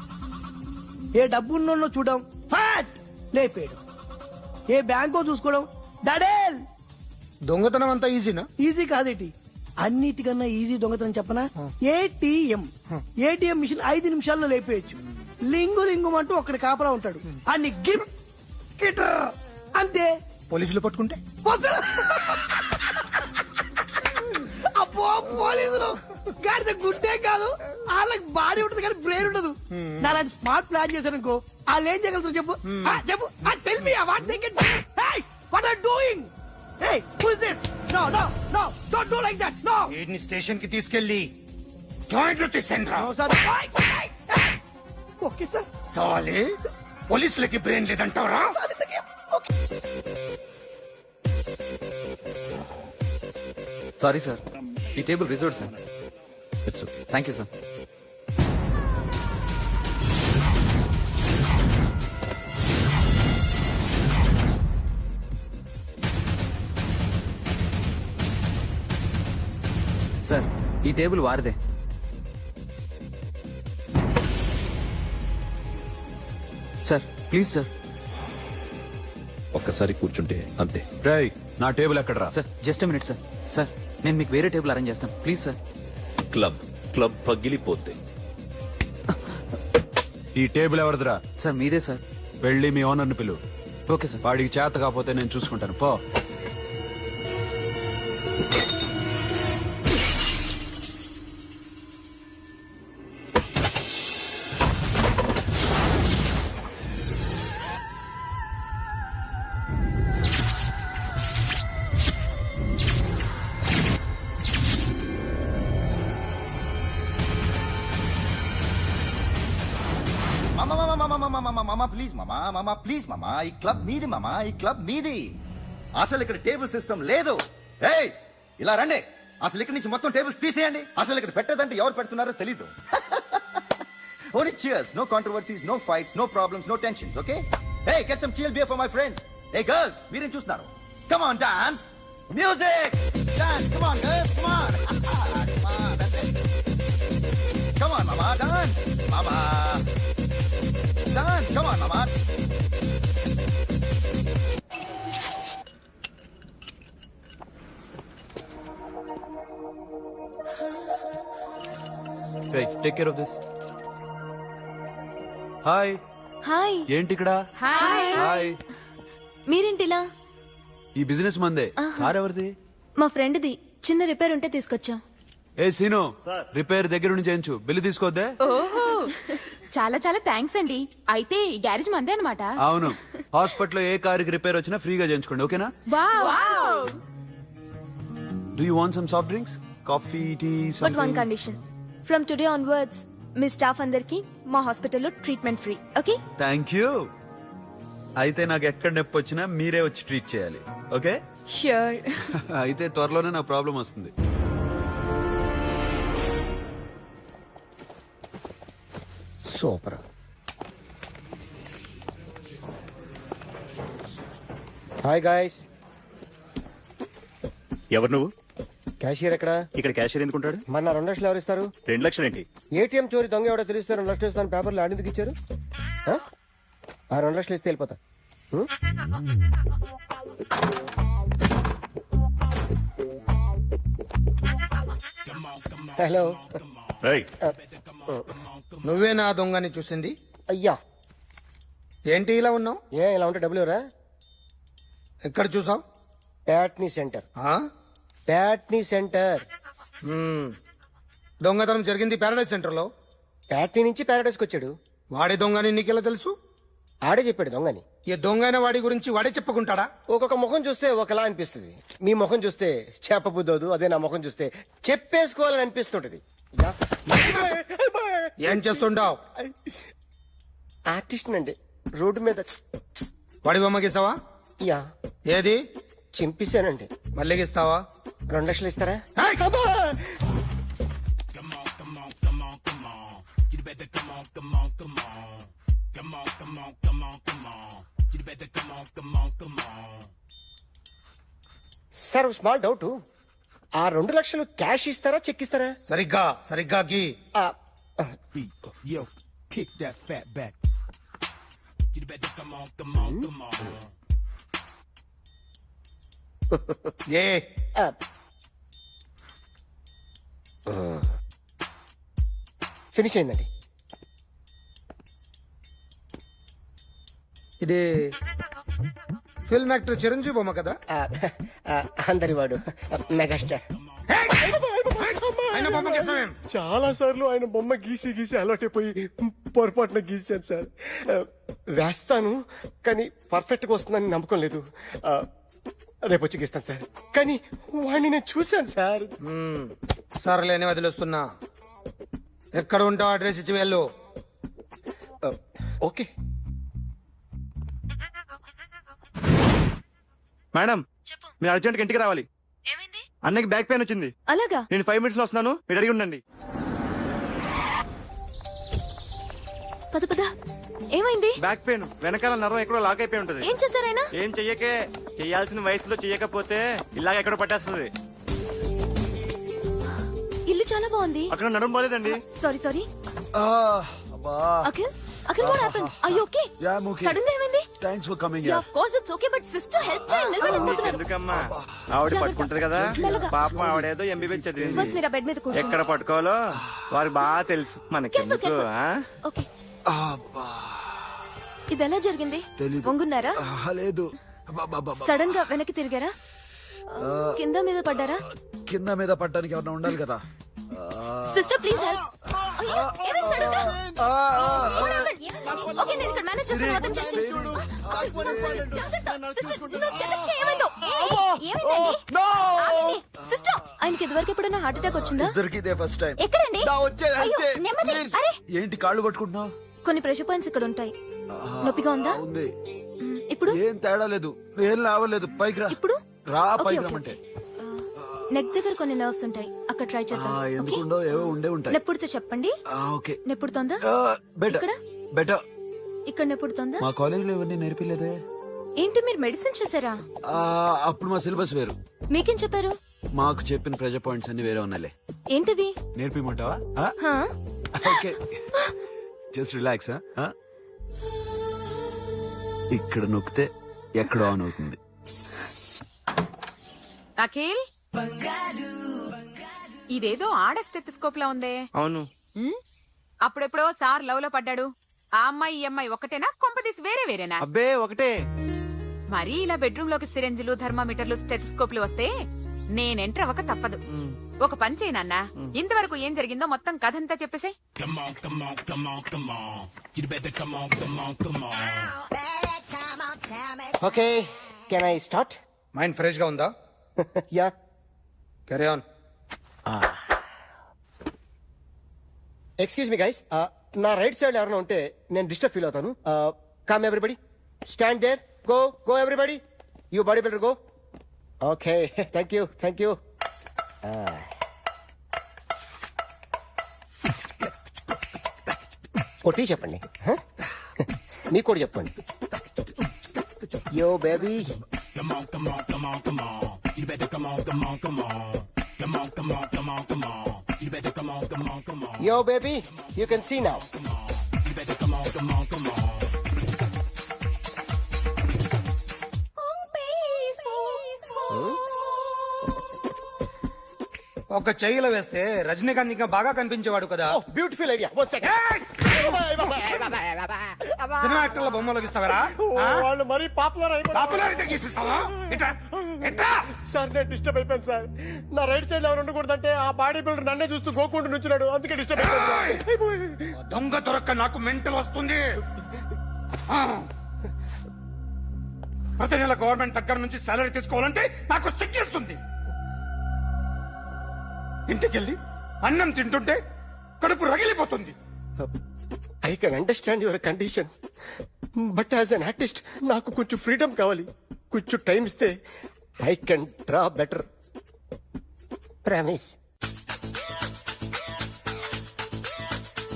Speaker 16: ఏ డబ్బున్నో చూడడం ఫాట్ లేపేయడం, ఏ బ్యాంకో చూసుకోవడం దడేల్.
Speaker 10: దొంగతనం అంతా ఈజీనా?
Speaker 16: ఈజీ కాదేటి, అన్నిటికన్నా ఈజీ దొంగతనం చెప్పనా? ఏటీఎం మిషన్ 5 నిమిషాల్లో లేపేయచ్చు. లింగు లింగుమంటూ ఒక్కడి కాపలా ఉంటాడు, అన్ని గిమ్ గిటర్ అంతే.
Speaker 10: పోలీసులు పట్టుకుంటే
Speaker 16: అబ్బో పోలీసులు గాడిద గుడ్డే కాదు, వాళ్ళకి బాడీ ఉంటుంది కానీ బ్రెయిన్ ఉండదు. నా అలాంటి స్మార్ట్ ప్లాన్ చేశారనుకో, వాళ్ళు ఏం చేయగలుగుతారు చెప్పు? చెప్పు, tell me what they can. Hey what are doing? Hey, who is this? No, no, no, don't do like that, no.
Speaker 10: వీడిని స్టేషన్ కి తీసుకెళ్ళి జాయింట్లు తీసేంద్రా.
Speaker 16: No, sir. Okay, sir.
Speaker 10: సాలే పోలీసులకి బ్రెయిన్ లేదంటారా?
Speaker 17: సారీ సార్, ఈ table reserved sir.
Speaker 12: It's okay.
Speaker 17: Thank you sir. Sir ఈ table వారిదే. Sir please sir.
Speaker 12: ఒక్కసారి కూర్చుంటే అంతే.
Speaker 2: రేయ్ నా టేబుల్ ఎక్కడరా?
Speaker 17: Sir just minute sir. Sir నేను మీకు వేరే టేబుల్ అరేంజ్ చేస్తాను, ప్లీజ్ సార్.
Speaker 12: క్లబ్ పగిలిపోద్ది.
Speaker 2: ఈ టేబుల్ ఎవరిదిరా?
Speaker 17: సార్ మీదే సార్.
Speaker 2: వెళ్ళి మీ ఓనర్ని పిలువు.
Speaker 17: Okay sir.
Speaker 2: వాడికి చేత కాకపోతే నేను చూసుకుంటాను, పో.
Speaker 15: మామా ప్లీజ్ మామా ప్లీజ్ మామా, ఈ క్లబ్ మీది మామా, ఈ క్లబ్ మీది. అసలు ఇక్కడ టేబుల్ సిస్టమ్ లేదు. ఏయ్ ఇలా రండి, అసలు ఇక్కడ నుంచి మొత్తం టేబుల్స్ తీసేయండి. అసలు ఇక్కడ పెట్టదంటే ఎవరు పెడుతున్నారో తెలీదు. Only cheers, no controversies, no fights, no problems, no tensions, okay? Hey, get some chill beer for my friends. Hey girls, మీరేం చూస్తున్నారు? Come on, dance. Music. Dance, come on girls, come on. Come on, that's it. Come on, mama, dance. Mama. done. Come on, mama.
Speaker 2: Take care of this. Hi.
Speaker 8: Hi.
Speaker 2: ఏంటి ఇక్కడ?
Speaker 8: Hi.
Speaker 2: Hi.
Speaker 8: మీరేంటిలా?
Speaker 2: ఈ business మందే. Car ఎవరిది?
Speaker 8: మా ఫ్రెండ్ది. చిన్న repair ఉంటే తీసుకొచ్చాం.
Speaker 2: ఏ scene, repair దగ్గర నుంచి చేయించు. బిల్లు తీసుకోద్దే.
Speaker 9: ఓహో, చాలా చాలా థ్యాంక్స్ అండి. అయితే ఈ గ్యారేజ్ మందే అనమాట.
Speaker 2: అవును, హాస్పిటల్లో ఏ కారుకి రిపేర్ వచ్చినా ఫ్రీగా చేయించుకోండి. ఓకేనా? Do you want some soft drinks, coffee, tea?
Speaker 8: But one condition, from today onwards మీ స్టాఫ్ అందరికి మా హాస్పిటల్లో treatment free. Okay?
Speaker 2: Thank you. అయితే నాకు ఎక్కడ నొప్పి వచ్చినా మీరే వచ్చి ట్రీట్ చేయాలి. ఓకే?
Speaker 8: ష్యూర్.
Speaker 2: అయితే త్వరలోనే నా ప్రాబ్లం వస్తుంది.
Speaker 13: సూపర్. Hi guys.
Speaker 3: ఎవరు నువ్వు?
Speaker 13: క్యాషియర్ ఎక్కడ?
Speaker 3: ఇక్కడ క్యాషియర్ ఎందుకుంటాడు?
Speaker 13: మన 2 లక్షలు ఎవరు ఇస్తారు?
Speaker 3: 2 లక్షలు ఏంటి?
Speaker 13: ఏటీఎం చోరీ దొంగ ఎవడో తెలిస్తే 2 లక్షలు ఇస్తాను పేపర్లు ఆడిందుకు ఇచ్చారు. ఆ 2 లక్షలు ఇస్తే వెళ్ళిపోతా. హలో.
Speaker 10: నువ్వే నా దొంగని చూసింది?
Speaker 13: అయ్యా.
Speaker 10: ఏంటి ఇలా ఉన్నావు?
Speaker 13: ఏ ఇలా ఉంటే డబ్బులు ఎవరా?
Speaker 10: ఎక్కడ చూసావు?
Speaker 13: ప్యాట్నీ సెంటర్. ప్యాట్నీ సెంటర్.
Speaker 10: దొంగతనం జరిగింది ప్యారడైజ్ సెంటర్ లో.
Speaker 13: ప్యాట్నీ నుంచి ప్యారడైజ్కి వచ్చాడు.
Speaker 10: వాడే దొంగని నీకెలా తెలుసు?
Speaker 13: ఆడే చెప్పాడు దొంగని.
Speaker 10: ఈ దొంగైన వాడి గురించి వాడే చెప్పుకుంటాడా?
Speaker 13: ఒక్కొక్క ముఖం చూస్తే ఒకలా అనిపిస్తుంది. మీ ముఖం చూస్తే చెప్పబుద్దోదు. అదే నా ముఖం చూస్తే చెప్పేసుకోవాలని అనిపిస్తుంటది.
Speaker 10: ఏం చేస్తుంటావు?
Speaker 13: ఆర్టిస్ట్ అండి. రోడ్డు మీద
Speaker 10: వాడి బొమ్మ గీసావా?
Speaker 13: యా.
Speaker 10: ఏది?
Speaker 13: చింపేశానండి.
Speaker 10: మళ్ళీ గీస్తావా?
Speaker 13: 2 లక్షలు ఇస్తారా? Sir small doubt. ఆ 2 లక్షలు క్యాష్ ఇస్తారా, చెక్ ఇస్తారా?
Speaker 10: సరిగ్గా గీ.
Speaker 13: ఫినిష్ అయిందండి.
Speaker 10: ఇది ఫిల్మ్ యాక్టర్ చిరంజీవి బొమ్మ కదా?
Speaker 13: అందరి వాడు మెగాస్టార్. చాలా సార్లు ఆయన బొమ్మ గీసి గీసి అలవాటైపోయి పొరపాటున గీసాను సార్. వేస్తాను కానీ పర్ఫెక్ట్ గా వస్తుందని నమ్మకం లేదు. రేపు వచ్చి గీస్తాను సార్. కానీ వాడిని నేను చూశాను సార్.
Speaker 10: సర్లేని వదిలేస్తున్నా. ఎక్కడ ఉంటావు అడ్రస్ ఇచ్చి వెళ్ళు.
Speaker 13: ఓకే
Speaker 3: మేడం, మీరు అర్జెంట్ ఇంటికి రావాలి. అన్నకి బ్యాక్ పెయిన్ వచ్చింది.
Speaker 8: అలాగా?
Speaker 3: నేను 5 minutes లో వస్తున్నాను, మీరు అడిగి ఉండండి.
Speaker 8: పద పద. ఏమైంది?
Speaker 3: బ్యాక్ పెయిన్, వెనకాల నరం ఎక్కడో లాక్ అయిపోయి ఉంటది.
Speaker 8: ఏం చేశారైనా?
Speaker 3: ఏం చెయ్యకే. చెయ్యాల్సిన వయసులో చెయ్యకపోతే ఇలాగ ఎక్కడో పట్టేస్తుంది.
Speaker 8: ఇల్లు చాలా బాగుంది.
Speaker 3: అక్కడ నడుము బాలేదండి.
Speaker 8: Sorry. Akhil, what happened? Are you okay?
Speaker 2: Yeah, I'm okay.
Speaker 8: Suddenly ఏమైంది?
Speaker 2: Thanks for coming
Speaker 8: Yeah,
Speaker 2: here.
Speaker 8: of course it's okay, but sister help చేయండి. నిలబడలేకపోతున్నారు.
Speaker 3: ఎందుకమ్మా? ఆవిడ పట్టుకుంటది కదా.
Speaker 8: మెల్లగా.
Speaker 3: పాపం ఆవిడేదో ఎంబీబీ చదివింది.
Speaker 8: బస్ మీరు ఆ బెడ్ మీద కూర్చోండి.
Speaker 3: ఎక్కడ పట్టుకోవాలో వారికి బాగా తెలుసు. మనకెందుకు?
Speaker 8: ఓకే. ఇది ఎలా జరిగింది? వంగున్నారా?
Speaker 2: లేదు.
Speaker 8: సడన్ గా వెనక్కి తిరిగారా? కింద మీద పడ్డారా?
Speaker 2: కింద మీద పడ్డానికి ఎవరైనా ఉండాలి కదా.
Speaker 8: Sister please help. అయ్యో ఏమైంది సడన్ గా? ఓకే నేను ఇక్కడ మేనేజ్ చేస్తాను. వదం చేయండి. సిస్టర్ నువ్వు చెక్ చేయమందో. ఏమైంది? సిస్టర్ ఆయనకి ఇదివరకు ఎప్పుడైనా హార్ట్ అటాక్ వచ్చిందా?
Speaker 2: ఇద్దరికి ఇదే ఫస్ట్ టైం.
Speaker 8: ఎక్కడండి? అయ్యో, నెమ్మది. అరే
Speaker 2: ఏంటి కాళ్ళు పట్టుకుంటున్నావు?
Speaker 8: కొన్ని ప్రెషర్ పాయింట్స్ ఇక్కడ ఉంటాయి. నొప్పిగా ఉందా?
Speaker 2: ఉంది.
Speaker 8: ఇప్పుడు
Speaker 2: ఏం తేడా లేదు. ఏం లావలేదు. పైకి రా.
Speaker 8: ఇప్పుడు
Speaker 2: రా. పైకి రమ్మంటే.
Speaker 8: నెక్ దగ్గర కొన్ని నర్వ్స్ ఉంటాయి. అక్కడ ట్రై చేద్దాం.
Speaker 2: ఎందుకుండో ఏవో ఉండే ఉంటాయి.
Speaker 8: నెప్పుడుతో చెప్పండి.
Speaker 2: ఓకే.
Speaker 8: నెప్పుడుతోందా?
Speaker 2: బెటర్.
Speaker 8: ఇక్కడ నెప్పుడుతోందా?
Speaker 2: మా కాలేజీలో ఇవన్నీ నేర్పిలేదే.
Speaker 8: ఏంటి మీరు మెడిసిన్ చేశారా?
Speaker 2: అప్పుడు మా సిలబస్ వేరు.
Speaker 8: మీకేం చెప్పారు?
Speaker 2: మాకు చెప్పిన ప్రెజర్ పాయింట్స్ అన్ని వేరే ఉన్నాయిలే.
Speaker 8: ఏంటివి?
Speaker 2: నేర్పిమంటావా? ఓకే. Just relax. ఇక్కడ నొక్కితే ఎక్కడ ఆన్ అవుతుంది.
Speaker 7: అఖిల్ ఇదేదో ఆడ స్టెథోస్కోప్ లా ఉందే.
Speaker 5: అవును.
Speaker 7: అప్పుడెప్పుడో సార్ లవ్ లో పడ్డాడు. ఆ అమ్మాయి ఈ అమ్మాయి ఒకటేనా, కొంపదీసి వేరే వేరేనా?
Speaker 5: అబ్బే ఒకటే.
Speaker 7: మరీ ఇలా బెడ్రూమ్ లోకి సిరెంజులు, థర్మామీటర్లు, స్టెథోస్కోప్లు వస్తే నేను ఎంటర్ అవ్వక తప్పదు. ఒక పని చేయి నాన్న, ఇంతవరకు ఏం జరిగిందో మొత్తం కథంతా చెప్పేసే.
Speaker 13: Okay, can I start?
Speaker 10: Mind fresh గా ఉందా?
Speaker 13: Yeah,
Speaker 10: carry on.
Speaker 13: Excuse me guys, నా రైట్ సైడ్ ఎవరైనా ఉంటే నేను డిస్టర్బ్ ఫీల్ అవుతాను. Come everybody, stand there, go go everybody, you body builder go. Okay, thank you thank you. కొట్టి చెప్పండి, మీకు కూడా చెప్పండి. Yo baby, yo baby, you can see now.
Speaker 10: ఒక చెయ్యిలో వేస్తే రజనీకాంత్ ఇంకా బాగా కనిపించేవాడు కదా.
Speaker 13: Beautiful idea. One second.
Speaker 10: Cinema యాక్టర్ల బొమ్మలోకి ఇస్తావరా?
Speaker 13: వాళ్ళు మరీ పాపులర్
Speaker 10: పాపులర్ అయితే గీసిస్తావా?
Speaker 13: సార్ నేను డిస్టర్బ్ అయిపోయాను సార్. నా రైట్ సైడ్ ఎవరు ఉండకూడదంటే ఆ బాడీ బిల్డర్ నన్నే చూస్తూ గోకుంటూ నుంచున్నాడు, అందుకే డిస్టర్బ్ అయిపోయింది.
Speaker 10: దొంగ దొరక్క నాకు మెంటల్ వస్తుంది. ప్రతి నెల గవర్నమెంట్ దగ్గర నుంచి సాలరీ తీసుకోవాలంటే నాకు సిగ్గేస్తుంది. ఇంటికెళ్ళి అన్నం తింటుంటే కడుపు రగిలిపోతుంది.
Speaker 13: I can understand your condition, but as an artist నాకు కొంచెం ఫ్రీడమ్ కావాలి. కొంచెం టైం ఇస్తే I can draw better. Promise.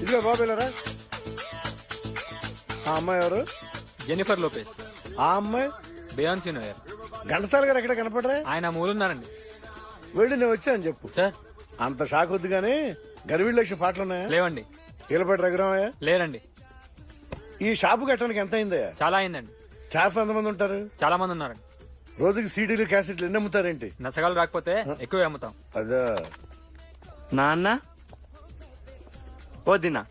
Speaker 4: ఇదిగో బాబేలరా, ఆ అమ్మాయి ఎవరు?
Speaker 17: Jennifer Lopez.
Speaker 4: ఆ అమ్మాయి
Speaker 17: బియాన్సీ నోయర్.
Speaker 4: ఘంటసాల గారు ఎక్కడ కనపడరా?
Speaker 17: ఆయన మూలున్నారండి.
Speaker 4: వెళ్ళి నేను వచ్చాను చెప్పు.
Speaker 17: సార్
Speaker 4: అంత షాక్ వద్దు గానీ గర్వీళ్ళ లక్ష్మి పాటలు ఉన్నాయా?
Speaker 17: లేవండి.
Speaker 4: ఈలపాటి రఘురామయ్య
Speaker 17: లేరండి.
Speaker 4: ఈ షాపు కట్టడానికి ఎంత అయిందయ్యా?
Speaker 17: చాలా అయిందండి.
Speaker 4: స్టాఫ్ ఎంతమంది ఉంటారు?
Speaker 17: చాలా మంది ఉన్నారండి.
Speaker 4: రోజుకి సీడీలు క్యాసెట్లు ఎన్ని అమ్ముతారేంటి?
Speaker 17: నసగాలు రాకపోతే ఎక్కువ అమ్ముతాం.
Speaker 4: అదా
Speaker 5: నాన్న వదినా.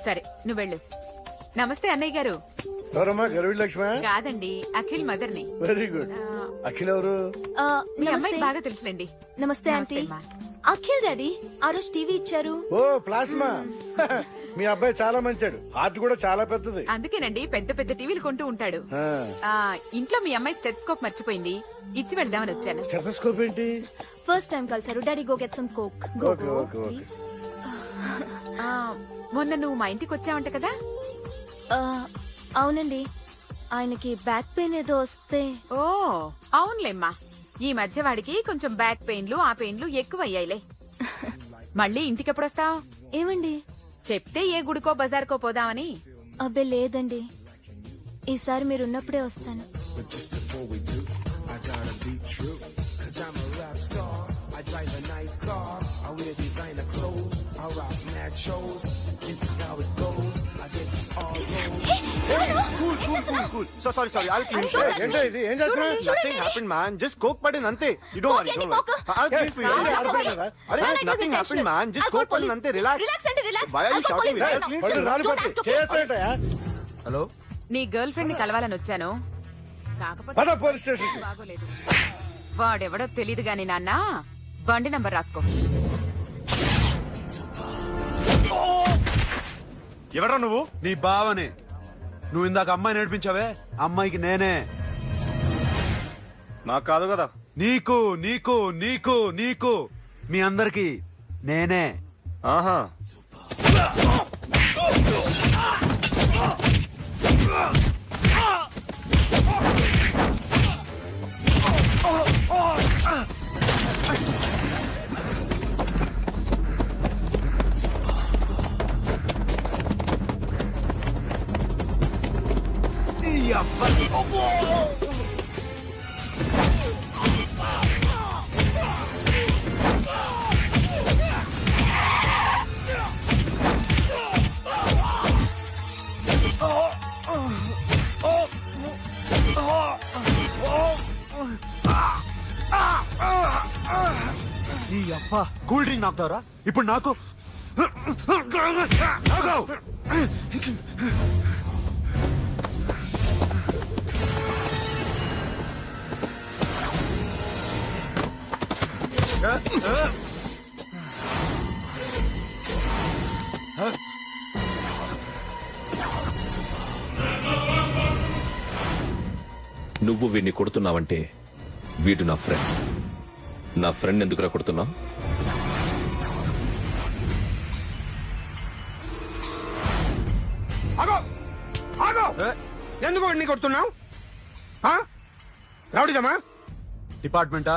Speaker 7: సరే నువ్వు వెళ్ళు. నమస్తే అన్నయ్య గారు.
Speaker 4: ఎవరమ్మా? గర్వీళ్ళ లక్ష్మి?
Speaker 7: కాదండి, అఖిల్ మదర్ ని.
Speaker 4: Very good. అఖిల్ ఎవరు?
Speaker 7: మీ అమ్మాయి బాగా తెలుసులేండి.
Speaker 8: నమస్తే ఆంటీ. అఖిల్ డాడీ ఆ రోజు టీవీ ఇచ్చారు.
Speaker 4: ఓ ప్లాస్మా. మీ అబ్బాయి చాలా మంచాడు, హార్ట్ కూడా చాలా పెద్దది.
Speaker 7: అందుకేనండి పెద్ద పెద్ద టీవీలు కొంటూ ఉంటాడు. ఇంట్లో మీ అమ్మాయి స్టెథోస్కోప్ మర్చిపోయింది, ఇచ్చి వెళ్దామని వచ్చాను.
Speaker 4: స్టెథోస్కోప్ ఏంటి?
Speaker 8: ఫస్ట్ టైం కలిసారు. Daddy go get some coke. Go go please.
Speaker 7: మొన్న నువ్వు మా ఇంటికి వచ్చావంట కదా?
Speaker 8: అవునండి, ఆయనకి బ్యాక్ పెయిన్ ఏదో వస్తే.
Speaker 7: ఓ అవునులేమ్మా, ఈ మధ్య వాడికి కొంచెం బ్యాక్ పెయిన్లు ఆ పెయిన్లు ఎక్కువ అయ్యాయిలే. మళ్ళీ ఇంటికి ఎప్పుడు వస్తావు?
Speaker 8: ఏమండి
Speaker 7: చెప్తే ఏ గుడికో బజార్కో పోదామని.
Speaker 8: అబ్బే లేదండి, ఈసారి మీరున్నప్పుడే వస్తాను.
Speaker 5: Sorry I'll clean it.
Speaker 4: ఏంటో ఇది? ఏం చేస్తున్నా?
Speaker 5: Nothing happened man, just coke పడింది అంతే. You don't worry, don't worry. I'll clean for you. అరే nothing happened man, just coke పడింది అంతే. Relax. Why are you shouting? I'll clean for you.
Speaker 4: Hello,
Speaker 7: నీ గర్ల్ ఫ్రెండ్ ని కలవాలని వచ్చాను, కాకపోతే
Speaker 4: పోలీస్ స్టేషన్.
Speaker 7: బాగోలేదు. వాడెవడో తెలీదు గాని నాన్న, బండి నంబర్ రాసుకో.
Speaker 2: ఎవరా నువ్వు? నీ బావనే. నువ్వు ఇందాక అమ్మాయి నడిపించావే, అమ్మాయికి నేనే.
Speaker 5: నాకు కాదు కదా.
Speaker 2: నీకు నీకు నీకు నీకు మీ అందరికి నేనే.
Speaker 5: ఆహా.
Speaker 2: నీ అప్ప కూల్ డ్రింక్ నాకుతావరా ఇప్పుడు నాకు
Speaker 12: నువ్వు వీడిని కొడుతున్నావంటే వీడు నా ఫ్రెండ్. నా ఫ్రెండ్ ఎందుకురా కొడుతున్నావు?
Speaker 10: ఆగో ఆగో ఎందుకు వాడిని కొడుతున్నావు? రౌడీదమ్మా
Speaker 2: డిపార్ట్మెంటా?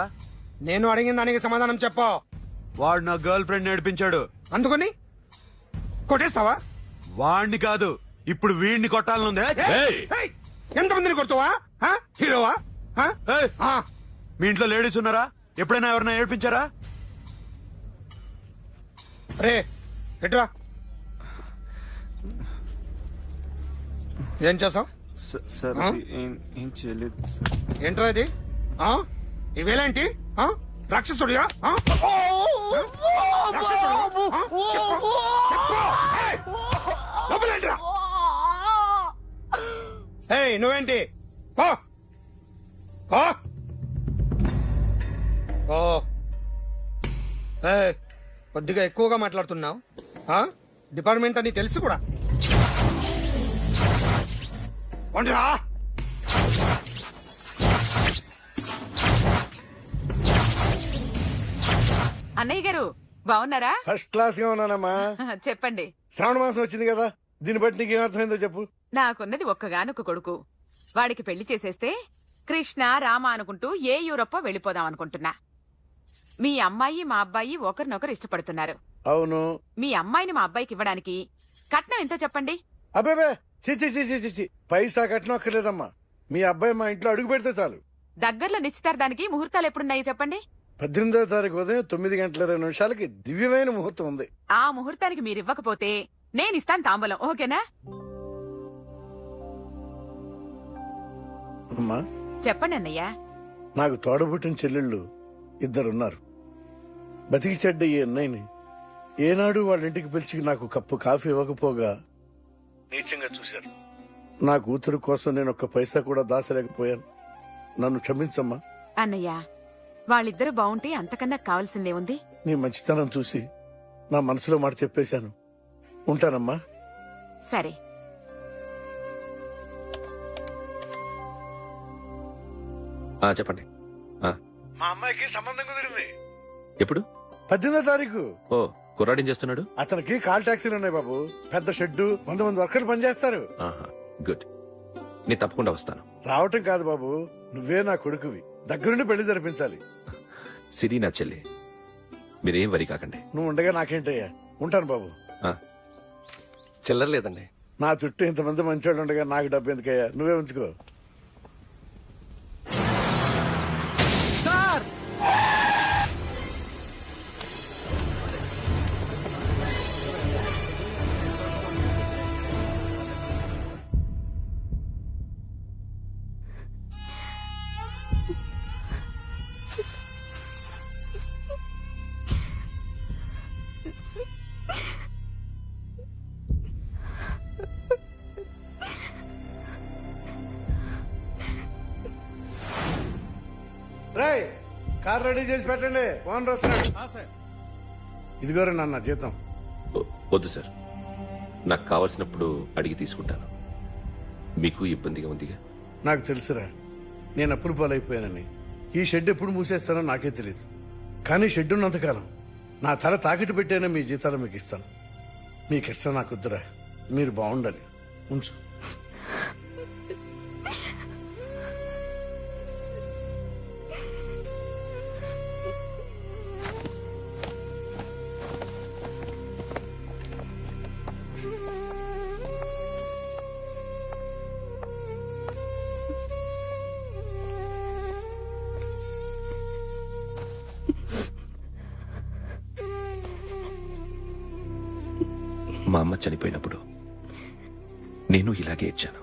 Speaker 10: నేను అడిగిన దానికి సమాధానం చెప్పు.
Speaker 2: వాడు నా గర్ల్ ఫ్రెండ్ నడిపించాడు.
Speaker 10: అందుకని కొట్టేస్తావా?
Speaker 2: వాడిని కాదు, ఇప్పుడు వీడిని కొట్టాలనుందే.
Speaker 10: ఎంతమందిని కొడుతావా? హీరోవా?
Speaker 2: మీ ఇంట్లో లేడీస్ ఉన్నారా? ఎప్పుడైనా ఎవరైనా ఏడిపించారా?
Speaker 10: రే ఎట్రా, ఏం చేసావు?
Speaker 3: సార్ ఏం చేయలేదు.
Speaker 10: ఏంట్రా ఇది? ఇవేలాంటి రాక్షసుడియా? నువ్వేంటి? కొద్దిగా ఎక్కువగా మాట్లాడుతున్నావు. డిపార్ట్మెంట్ అని తెలుసు కూడా.
Speaker 7: అన్నయ్య గారు బాగున్నారా?
Speaker 4: ఫస్ట్ క్లాస్ గా ఉన్నానమ్మా.
Speaker 7: చెప్పండి.
Speaker 4: శ్రావణ మాసం వచ్చింది కదా, దీన్ని బట్టి నీకు ఏమర్థమైందో చెప్పు.
Speaker 7: నాకున్నది ఒక్కగానొక్క కొడుకు. వాడికి పెళ్లి చేసేస్తే కృష్ణ రామ అనుకుంటూ ఏ యూరప్ వెళ్ళిపోదాం అనుకుంటున్నా. మీ అమ్మాయి మా అబ్బాయి ఒకరినొకరు ఇష్టపడుతున్నారు.
Speaker 4: అవును.
Speaker 7: మీ అమ్మాయిని మా అబ్బాయికి ఇవ్వడానికి కట్నం ఎంతో చెప్పండి.
Speaker 4: అబ్బే చిచి పైసా కట్నం అక్కర్లేదమ్మా. మీ అబ్బాయి మా ఇంట్లో అడుగు పెడితే చాలు.
Speaker 7: దగ్గరలో నిశ్చితార్థానికి ముహూర్తాలు ఎప్పుడున్నాయి చెప్పండి.
Speaker 4: 18వ తారీఖు ఉదయం 9:20 దివ్యమైన ముహూర్తం ఉంది.
Speaker 7: ఆ ముహూర్తానికి మీరు ఇవ్వకపోతే నేను ఇస్తాను తాంబూలం. ఓకేనా?
Speaker 4: అమ్మా
Speaker 7: చెప్పండి అన్నయ్య.
Speaker 4: నాకు తోడబుట్టిన చెల్లెళ్ళు 2 ఉన్నారు. బతికి చెడ్డ ఈ అన్నయ్యని ఏనాడు వాళ్ళ ఇంటికి పిలిచి నాకు కప్పు కాఫీ ఇవ్వకపోగా నీచంగా చూశారు. నా కూతురు కోసం నేను ఒక్క పైసా కూడా దాచలేకపోయాను. నన్ను క్షమించమ్మా.
Speaker 7: అన్నయ్య, వాళ్ళిద్దరూ బాగుంటే అంతకన్నా కావాల్సిందే ఉంది.
Speaker 4: నీ మంచితనం చూసి నా మనసులో మాట చెప్పేశాను. ఉంటానమ్మా.
Speaker 7: సరే.
Speaker 12: చెప్పండి.
Speaker 4: మా అమ్మాయికి సంబంధం కుదిరింది.
Speaker 12: ఎప్పుడు?
Speaker 4: 18వ తారీఖు.
Speaker 12: ఓ, కుర్రాడేం చేస్తున్నాడు?
Speaker 4: అతనికి కాల్ టాక్సీలు ఉన్నాయి బాబు. పెద్ద షెడ్డు, 100 మంది వర్కర్లు పనిచేస్తారు.
Speaker 12: గుడ్. నేను తప్పకుండా వస్తాను.
Speaker 4: రావటం కాదు బాబు, నువ్వే నా కొడుకువి. దగ్గరుండి పెళ్లి జరిపించాలి.
Speaker 12: సిరి నా చెల్లి, మీరేం వరి కాకండి.
Speaker 4: నువ్వు ఉండగా నాకేంటయ్యా. ఉంటాను బాబు.
Speaker 13: చిల్లర లేదండి.
Speaker 4: నా చుట్టూ ఇంతమంది మంచోళ్ళు ఉండగా నాకు డబ్బు ఎందుకయ్యా? నువ్వే ఉంచుకో. రేయ్, కార్ రెడీ చేసి పెట్టండి. ఓనర్ వస్తున్నాడు. ఇదిగోరా నాన్న జీతం.
Speaker 12: వద్దు సార్, నాకు కావలసినప్పుడు అడిగి తీసుకుంటాను. మీకు ఇబ్బందిగా ఉందిగా?
Speaker 4: నాకు తెలుసురా, నేను అప్పులు పాలైపోయానని. ఈ షెడ్ ఎప్పుడు మూసేస్తానో నాకే తెలియదు. కానీ షెడ్ ఉన్నంతకాలం నా తల తాకట్టు పెట్టైనా మీ జీతాలు మీకు ఇస్తాను. మీ కష్టం నాకు వద్దురా. మీరు బాగుండాలి. ఉంచు.
Speaker 12: మా అమ్మ చనిపోయినప్పుడు నేను ఇలాగే ఏడ్చాను.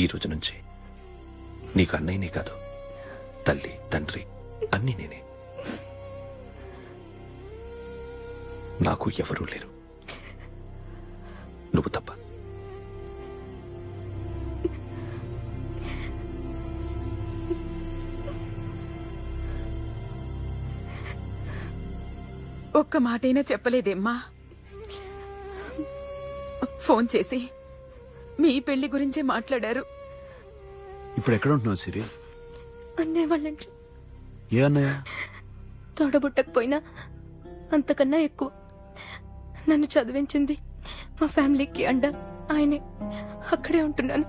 Speaker 12: ఈ రోజు నుంచి నీకు అన్నయ్యనే కాదు, తల్లి తండ్రి అన్నీ నేనే. నాకు ఎవరూ లేరు, నువ్వు తప్ప.
Speaker 7: ఒక్క మాటైనా చెప్పలేదేమ్మా? ఫోన్ చేసి మీ పెళ్లి గురించే మాట్లాడారు.
Speaker 2: ఇప్పుడు ఎక్కడ ఉంటున్నావు సిరి?
Speaker 8: అన్నయ్య వాళ్ళ ఇంట్లో.
Speaker 2: ఏ అన్నయ్య?
Speaker 8: తోడబుట్టకపోయినా అంతకన్నా ఎక్కువ నన్ను చదివించింది, మా ఫ్యామిలీకి అండ ఆయనే. అక్కడే ఉంటున్నాను.